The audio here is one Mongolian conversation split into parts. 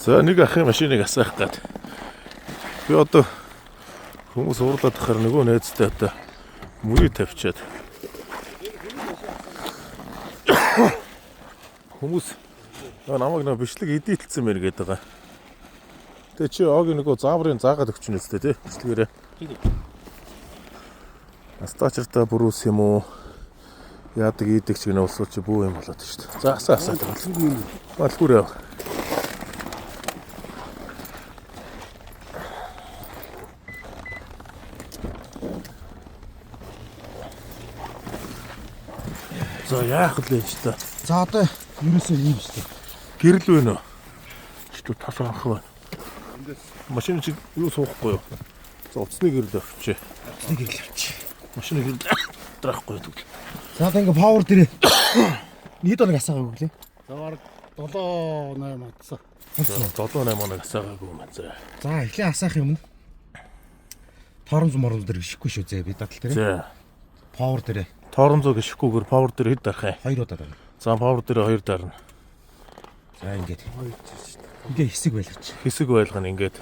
За нэг ахын машиныг асаах гээд. Би одоо хүмүүс уурлаад тахаар нөгөө найзтай одоо мөрийг тавьчаад. Хүмүүс намайг нэг бичлэг эдийтэлсэн мэр гээд байгаа. Тэгээ чи ог нөгөө зааврын заагаад өгч нь үстэй тий бичлэгээрээ. Астачрта бүрүүс юм уу? Яадаг ийдэг ч гэнэ улсууч бүү юм болоод шүү дээ. За асаа. Малхүр яв. За яах вэ ч та. За одоо ерөөсөө юм шүү дээ. Гэрэл вэ нөө? Чи тасаах вэ? Машин чи юу суухгүй юу? За уцсны гэрэл авчи. Уцсны гэрэл авчи. Машины гэрэл драхгүй тэгвэл. За одоо ингээ павер дээрээ нийт оног асаагаа өглөө. За бараг 7-8 атсан. 7-8 оног асаагаагүй юм аа. За эхлээ асаах юм. Торонз морол дээр гიშгүй шүү зэ би дадал дээр. За. Павер дээрээ. Торонзоо гიშгүйгээр павер дээр хэд дарах юм? 2 удаа дарна. За павер дээр 2 дарна. За ингээд. Ингээ хэсэг байлгач. Хэсэг байлгана ингээд.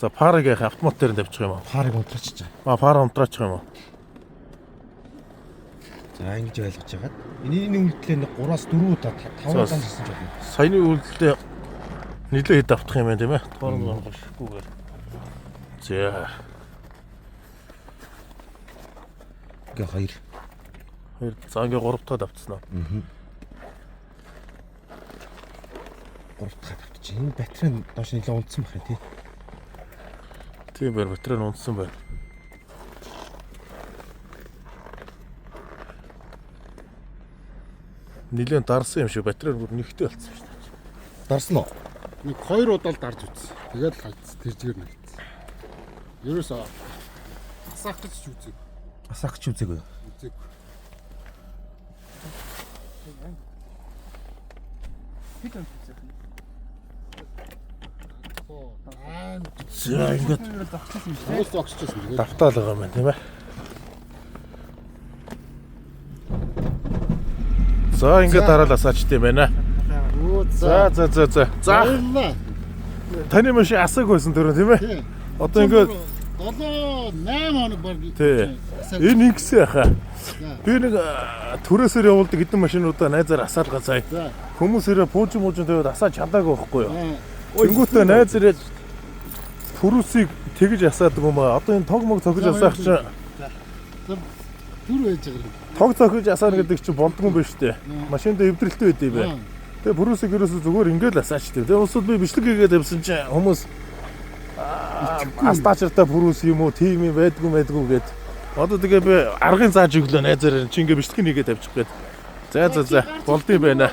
За парыг яах автомат дээр тавьчих юм уу? Парыг унтраачих. Пар унтраачих юм уу? За ингэж байлгаж хагаад энэний үйлдэлээ 3-аас 4 удаа 5 удаа хийсэн ч болно. Саяны үйлдэлээ нэлээд хэд автах юм байна тийм ээ? Торонзоо гიშгүйгээр. За. Ингээ 2. За ингээ 3 дахь давтсан аа. 3 дахь давтчих. Энэ батарей доош нэлээд унтсан байх тий. Тийм байна, батарей нь унтсан байна. Нилээн дарсан юм шиг батарей бүр нэгтэй болцсон шүү дээ. Дарсан уу? Нэг 2 удаа л дарж үзсэн. Тэгээд л хайц тэр жигээр нэгдсэн. Ерөөсөө асаах гэж ч үзег. Асаах ч үзег үү? Үзег. Хитэн үзег. За ингээд Хүмүүс огсчихсан. Тэгээд давтаал байгаа юм байна тийм ээ. За ингээд дараал асаачт юм байна. За. Баярлалаа. Таны машин асааг байсан төрөө тийм ээ. Одоо ингээд 7-8 хоног баг. тий. Энэ ингэсэн яхаа. Би нэг төрөөсөр явуулдаг хэдэн машинуудаа найзаар асаалгаа сая. Хүмүүсээрээ пуужин тавиад асааж чадаагүй байхгүй юу? Тэнгүүтээ найзараа төрөөсийг тэгж асаадаг юм аа. Одоо энэ тог мог цогж асаах чинь Түр байж байгаа. тог цогж асаана гэдэг чинь болдгоо биш үү? Машинд эвдрэлтэй байд юм бэ. Тэгээ бүрүүсийг ерөөсөө зүгээр ингээл асаачдаг. Тэгээ усууд би бичлэг хийгээд явсан чинь хүмүүс астачрта бүрүүс юм уу, тим юм байдгүй гэд. Одоо тэгээ би аргын зааж өглөө найзаар чи ингээ бичлэг хийгээд авчих гээд. За болд юм байна.